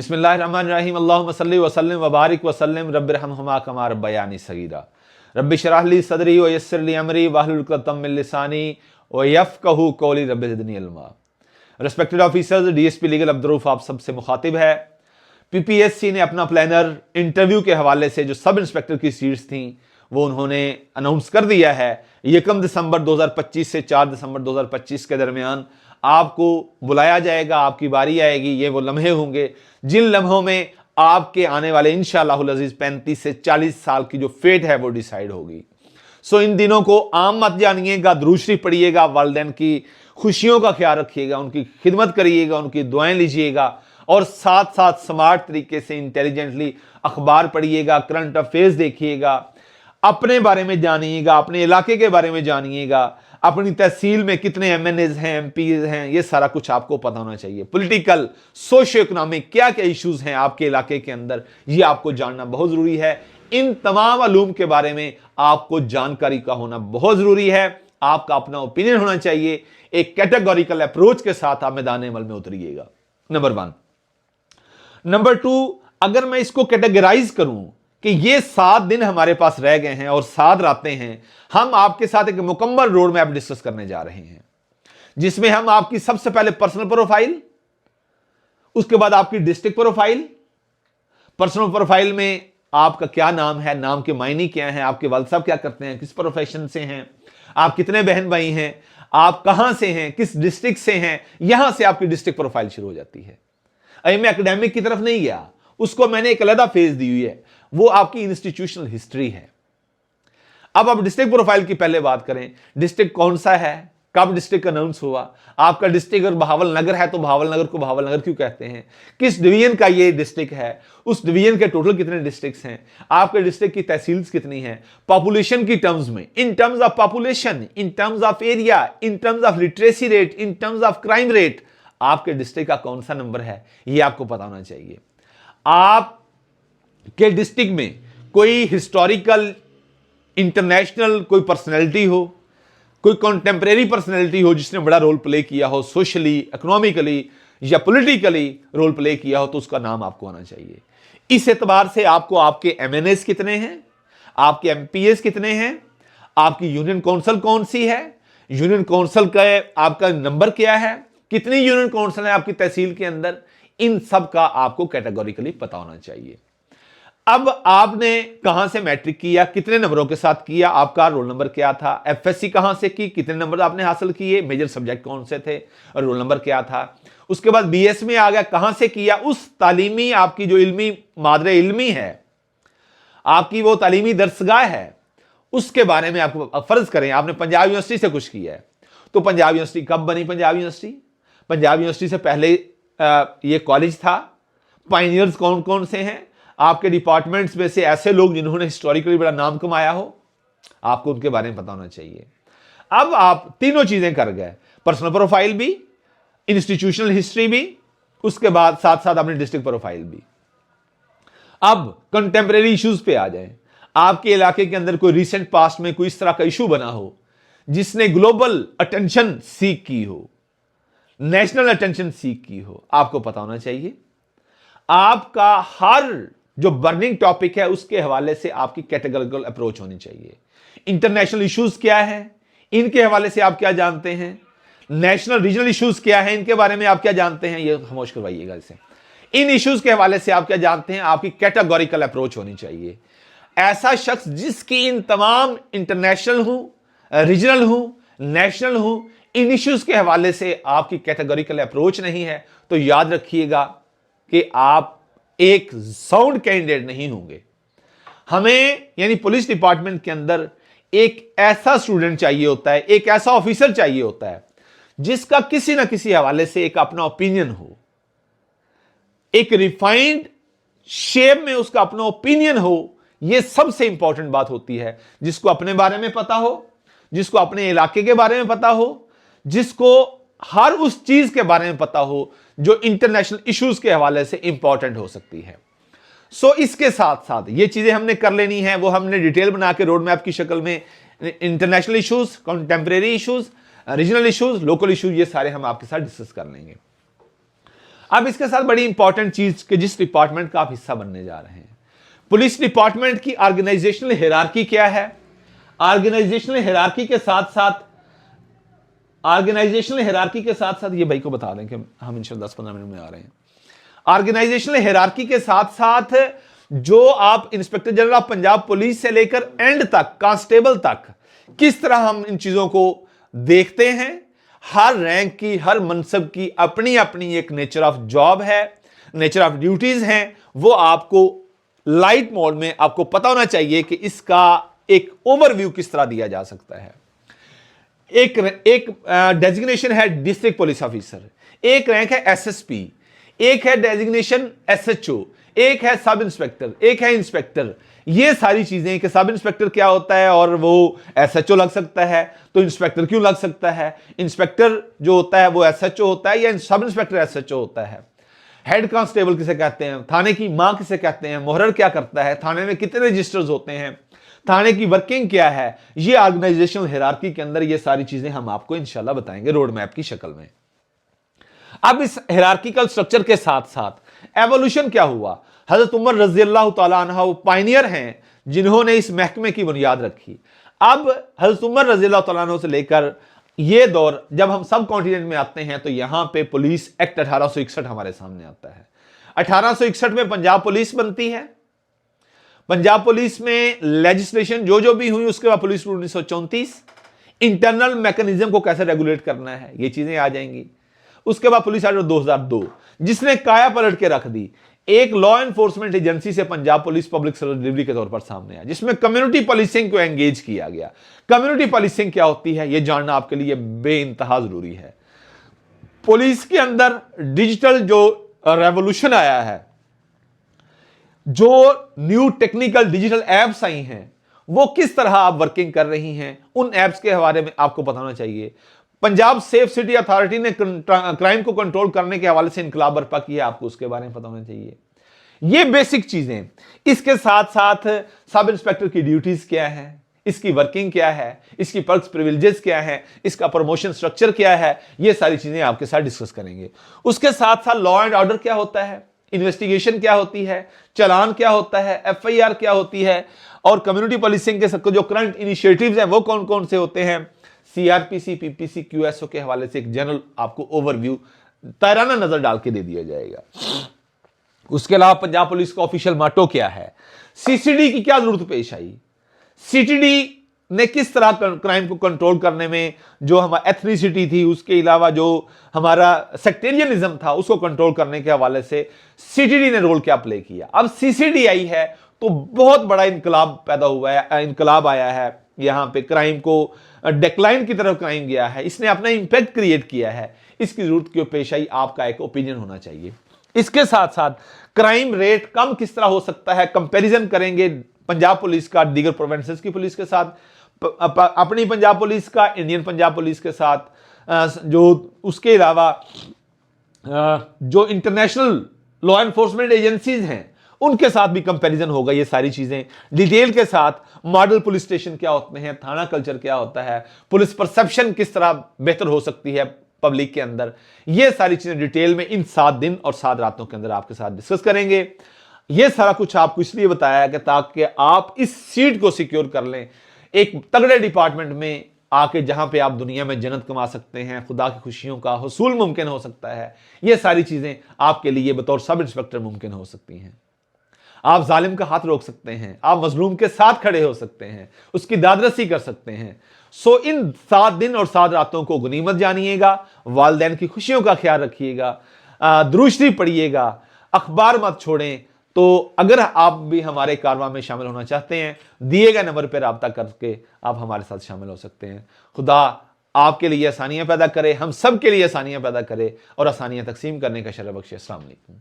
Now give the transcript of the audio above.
बिस्मिल्लाहिर्रहमानिर्रहीम अल्लाहुम्मा सल्लि व सल्लिम व बारिक व सल्लिम रब्बिरहमहुमा कमा रब्बयानी सगीरा रब्बि इश्रह ली सदरी व यस्सिर ली अमरी वहलुल उक़दतम मिन लिसानी व यफ़क़हू क़ौली rabbi ज़िदनी इल्मा। Respected officers, DSP legal अब्दुर्रऊफ़ आप सबसे मुखातिब है। पीपीएससी ने अपना प्लानर इंटरव्यू के हवाले से जो सब इंस्पेक्टर की सीट्स थी वो उन्होंने अनाउंस कर दिया है। 1 दिसंबर 2025 से 4 दिसंबर 2025 के दरमियान आपको बुलाया जाएगा, आपकी बारी आएगी। ये वो लम्हे होंगे जिन लम्हों में आपके आने वाले इंशाअल्लाहुल अज़ीज़ 35 से 40 साल की जो फेट है वो डिसाइड होगी। सो इन दिनों को आम मत जानिएगा, दुरूद शरीफ पढ़िएगा, वालिदैन की खुशियों का ख्याल रखिएगा, उनकी खिदमत करिएगा, उनकी दुआएं लीजिएगा और साथ साथ स्मार्ट तरीके से इंटेलिजेंटली अखबार पढ़िएगा, करंट अफेयर्स देखिएगा, अपने बारे में जानिएगा, अपने इलाके के बारे में जानिएगा, अपनी तहसील में कितने एमएनएज हैं, एमपीज हैं, ये सारा कुछ आपको पता होना चाहिए। पॉलिटिकल, सोशियो इकोनॉमिक क्या क्या इश्यूज हैं आपके इलाके के अंदर, ये आपको जानना बहुत जरूरी है। इन तमाम अलूम के बारे में आपको जानकारी का होना बहुत जरूरी है। आपका अपना ओपिनियन होना चाहिए। एक कैटेगोरिकल अप्रोच के साथ आप मैदान अमल में उतरिएगा। नंबर 1। नंबर 2, अगर मैं इसको कैटेगराइज करूं कि ये 7 दिन हमारे पास रह गए हैं और 7 रातें हैं, हम आपके साथ एक मुकम्मल रोड मैप डिस्कस करने जा रहे हैं, जिसमें हम आपकी सबसे पहले पर्सनल प्रोफाइल, उसके बाद आपकी डिस्ट्रिक्ट प्रोफाइल। पर्सनल प्रोफाइल में आपका क्या नाम है, नाम के मायने क्या हैं, आपके वालिद साहब क्या करते हैं, किस प्रोफेशन से हैं, आप कितने बहन भाई हैं, आप कहां से हैं, किस डिस्ट्रिक्ट से हैं, यहां से आपकी डिस्ट्रिक्ट प्रोफाइल शुरू हो जाती है। अभी मैं एकेडमिक की तरफ नहीं गया, उसको मैंने एक अलग फेज दी हुई है, वो आपकी इंस्टीट्यूशनल हिस्ट्री है। अब आप डिस्ट्रिक्ट प्रोफाइल की पहले बात करें। डिस्ट्रिक्ट कौन सा है, कब डिस्ट्रिक्ट अनाउंस हुआ, आपका डिस्ट्रिक्ट अगर बहावल नगर है तो बहावल नगर को बहावल नगर क्यों कहते हैं, किस डिवीजन का ये डिस्ट्रिक्ट है, उस डिवीजन के टोटल कितने डिस्ट्रिक्ट्स हैं, आपके डिस्ट्रिक्ट की तहसील्स कितनी हैं, पॉपुलेशन की टर्म्स में, in terms of population, in terms of area, in terms of literacy rate, in terms of crime rate, आपके डिस्ट्रिक्ट का कौन सा नंबर है, ये आपको पता होना चाहिए। आप के डिस्ट्रिक्ट में कोई हिस्टोरिकल इंटरनेशनल कोई पर्सनैलिटी हो, कोई कॉन्टेम्परेरी पर्सनैलिटी हो जिसने बड़ा रोल प्ले किया हो, सोशली, इकोनॉमिकली या पॉलिटिकली रोल प्ले किया हो, तो उसका नाम आपको आना चाहिए। इस एतबार से आपको आपके एमएनएस कितने हैं, आपके एमपीएस कितने हैं, आपकी यूनियन काउंसिल कौन सी है, यूनियन काउंसिल का आपका नंबर क्या है, कितनी यूनियन काउंसिल है आपकी तहसील के अंदर, इन सब का आपको कैटेगोरिकली पता होना चाहिए। अब आपने कहां से मैट्रिक किया, कितने नंबरों के साथ किया, आपका रोल नंबर क्या था, एफएससी कहां से की, कितने नंबर आपने हासिल किए, मेजर सब्जेक्ट कौन से थे और रोल नंबर क्या था। उसके बाद बीएस में आ गया, कहां से किया, उस तालीमी आपकी जो इल्मी मादरे इल्मी है, आपकी वो तालीमी दरसगाह है, उसके बारे में आपको फर्ज करें आपने पंजाब यूनिवर्सिटी से कुछ किया है, तो पंजाब यूनिवर्सिटी कब बनी, पंजाब यूनिवर्सिटी, पंजाब यूनिवर्सिटी से पहले ये कॉलेज था, पायनियर्स कौन कौन से हैं, आपके डिपार्टमेंट्स में से ऐसे लोग जिन्होंने हिस्टोरिकली बड़ा नाम कमाया हो, आपको उनके बारे में पता होना चाहिए। अब आप तीनों चीजें कर गए, पर्सनल प्रोफाइल भी, इंस्टीट्यूशनल हिस्ट्री भी, उसके बाद साथ साथ अपनी डिस्ट्रिक्ट प्रोफाइल भी। अब कंटेम्परेरी इश्यूज पे आ जाएं। आपके इलाके के अंदर कोई रिसेंट पास्ट में कोई इस तरह का इशू बना हो जिसने ग्लोबल अटेंशन सीक की हो, नेशनल अटेंशन सीक की हो, आपको पता होना चाहिए। आपका हर जो बर्निंग टॉपिक है उसके हवाले से आपकी कैटेगोरिकल अप्रोच होनी चाहिए। इंटरनेशनल इश्यूज क्या है, इनके हवाले से आप क्या जानते हैं, नेशनल रीजनल इश्यूज क्या है, इनके बारे में आप क्या जानते हैं, ये खामोश करवाइएगा इसे। इन इश्यूज के हवाले से आप क्या जानते हैं, आपकी कैटेगोरिकल अप्रोच होनी चाहिए। ऐसा शख्स जिसकी इन तमाम इंटरनेशनल हो, रीजनल हो, नेशनल हो, इन इश्यूज के हवाले से आपकी कैटेगोरिकल अप्रोच नहीं है, तो याद रखिएगा कि आप एक साउंड कैंडिडेट नहीं होंगे। हमें यानी पुलिस डिपार्टमेंट के अंदर एक ऐसा स्टूडेंट चाहिए होता है, एक ऐसा ऑफिसर चाहिए होता है जिसका किसी ना किसी हवाले से एक अपना ओपिनियन हो, एक रिफाइंड शेप में उसका अपना ओपिनियन हो। यह सबसे इंपॉर्टेंट बात होती है, जिसको अपने बारे में पता हो, जिसको अपने इलाके के बारे में पता हो, जिसको हर उस चीज के बारे में पता हो जो इंटरनेशनल इश्यूज के हवाले से इंपॉर्टेंट हो सकती है। सो इसके साथ साथ ये चीजें हमने कर लेनी है, वो हमने डिटेल बना के रोड मैप की शक्ल में international issues, contemporary issues, regional issues, local issues, ये सारे हम आपके साथ डिस्कस कर लेंगे। अब इसके साथ बड़ी इंपॉर्टेंट चीज कि जिस डिपार्टमेंट का आप हिस्सा बनने जा रहे हैं, पुलिस डिपार्टमेंट की ऑर्गेनाइजेशनल हियरार्की क्या है। ऑर्गेनाइजेशनल हियरार्की के साथ ये भाई को बता दें कि हम इंशाल्लाह 10-15 मिनट में आ रहे हैं। ऑर्गेनाइजेशनल हियरार्की के साथ साथ जो आप inspector general of Punjab police से लेकर एंड तक कांस्टेबल तक किस तरह हम इन चीजों को देखते हैं, हर रैंक की, हर मनसब की अपनी अपनी एक नेचर ऑफ जॉब है, नेचर ऑफ ड्यूटीज हैं। वो आपको लाइट मोड में आपको पता होना चाहिए कि इसका एक ओवरव्यू किस तरह दिया जा सकता है। एक डेजिग्नेशन है डिस्ट्रिक्ट पुलिस ऑफिसर, एक रैंक है एसएसपी, एक है डेजिग्नेशन एसएचओ, एक है सब इंस्पेक्टर, एक है इंस्पेक्टर। ये सारी चीजें कि सब इंस्पेक्टर क्या होता है और वो एसएचओ लग सकता है, तो इंस्पेक्टर क्यों लग सकता है, इंस्पेक्टर जो होता है वो एसएचओ होता है या सब इंस्पेक्टर एसएचओ होता है। हेड कांस्टेबल किसे कहते हैं, थाने की मां किसे कहते हैं, मुहर्रर क्या करता है, थाने में कितने रजिस्टर्स होते हैं, थाने की वर्किंग क्या है, ये ऑर्गेनाइजेशनल हियरार्की के अंदर ये सारी चीजें हम आपको इंशाल्लाह बताएंगे रोड मैप की शक्ल में। अब इस हियरार्किकल स्ट्रक्चर के साथ साथ एवोल्यूशन क्या हुआ। हजरत उमर रजी अल्लाह तआला अन्हु वो पायनियर हैं जिन्होंने इस महकमे की बुनियाद रखी। अब हजरत उमर रजी अल्लाह तआला अन्हु से लेकर ये दौर जब हम सब कॉन्टिनेंट में आते हैं तो यहां पे पुलिस एक्ट 1861 हमारे सामने आता है। 1861 में पंजाब पुलिस बनती है। पंजाब पुलिस में लेजिस्लेशन जो भी हुई, उसके बाद पुलिस रूल 1934, इंटरनल मैकेनिज्म को कैसे रेगुलेट करना है ये चीजें आ जाएंगी। उसके बाद पुलिस एक्ट 2002 जिसने काया पलट के रख दी। एक लॉ एनफोर्समेंट एजेंसी से Punjab police public service delivery के तौर पर सामने आया, जिसमें कम्युनिटी पुलिसिंग को एंगेज किया गया। कम्युनिटी पुलिसिंग क्या होती है यह जानना आपके लिए बेइंतहा जरूरी है। पुलिस के अंदर डिजिटल जो रेवोल्यूशन आया है, जो new technical digital apps I हैं, वो किस तरह आप वर्किंग कर रही हैं, उन एप्स के हवाले में आपको पता होना चाहिए। पंजाब सेफ सिटी अथॉरिटी ने क्राइम को कंट्रोल करने के हवाले से इनकलाब बर्पा किया, आपको उसके बारे में पता होना चाहिए। ये बेसिक चीजें। इसके साथ साथ सब इंस्पेक्टर की ड्यूटीज क्या है, इसकी वर्किंग क्या है, इसकी पर्क्स प्रिविलेजेस क्या है, इसका प्रमोशन स्ट्रक्चर क्या है, ये सारी चीजें आपके साथ डिस्कस करेंगे। उसके साथ साथ लॉ एंड ऑर्डर क्या होता है, इन्वेस्टिगेशन क्या होती है, चालान क्या होता है, एफआईआर क्या होती है, और कम्युनिटी पुलिसिंग के जो करंट इनिशिएटिव्स हैं वो कौन कौन से होते हैं। सीआरपीसी, पीपीसी, क्यूएसओ के हवाले से एक जनरल आपको ओवरव्यू ताराना नजर डाल के दे दिया जाएगा। उसके अलावा पंजाब पुलिस का ऑफिशियल माटो क्या है, सीसीडी की क्या जरूरत पेश आई, सीटीडी ने किस तरह क्राइम को कंट्रोल करने में जो हमारा एथनिसिटी थी, उसके अलावा जो हमारा सेक्टेरियनिज्म था उसको कंट्रोल करने के हवाले से सीटीडी ने रोल क्या प्ले किया। अब सीसीडी आई है तो बहुत बड़ा इनकलाब पैदा हुआ है, इनकलाब आया है। यहां पे क्राइम को डेक्लाइन की तरफ क्राइम गया है, इसने अपना इंपैक्ट क्रिएट किया है। इसकी जरूरत क्यों पेश आई, आपका एक ओपिनियन होना चाहिए। इसके साथ साथ क्राइम रेट कम किस तरह हो सकता है, कंपैरिजन करेंगे पंजाब पुलिस का दीगर प्रोविंसेस की पुलिस के साथ, अपनी पंजाब पुलिस का इंडियन पंजाब पुलिस के साथ, जो उसके अलावा जो इंटरनेशनल लॉ एनफोर्समेंट एजेंसीज हैं उनके साथ भी कंपैरिजन होगा। ये सारी चीजें डिटेल के साथ, मॉडल पुलिस स्टेशन क्या होते हैं, थाना कल्चर क्या होता है, पुलिस परसेप्शन किस तरह बेहतर हो सकती है पब्लिक के अंदर, ये सारी चीजें डिटेल में इन 7 दिन और 7 रातों के अंदर आपके साथ डिस्कस करेंगे। ये सारा कुछ आपको इसलिए बताया कि ताकि आप इस सीट को सिक्योर कर लें, एक तगड़े डिपार्टमेंट में आके जहां पे आप दुनिया में जन्नत कमा सकते हैं, खुदा की खुशियों का हुसूल मुमकिन हो सकता है। ये सारी चीजें आपके लिए बतौर सब इंस्पेक्टर मुमकिन हो सकती हैं। आप जालिम का हाथ रोक सकते हैं, आप मजलूम के साथ खड़े हो सकते हैं, उसकी दादरसी कर सकते हैं। सो इन 7 दिन और 7 रातों को गनीमत जानिएगा, वालिदैन की खुशियों का ख्याल रखिएगा, दुरूद शरीफ पढ़िएगा, अखबार मत छोड़ें। तो अगर आप भी हमारे कारवां में शामिल होना चाहते हैं, दिए गए नंबर पर रब्ता करके आप हमारे साथ शामिल हो सकते हैं। खुदा आपके लिए आसानियां पैदा करे, हम सब के लिए आसानियां पैदा करे और आसानियां तकसीम करने का शरफ बख्शे। अस्सलाम वालेकुम।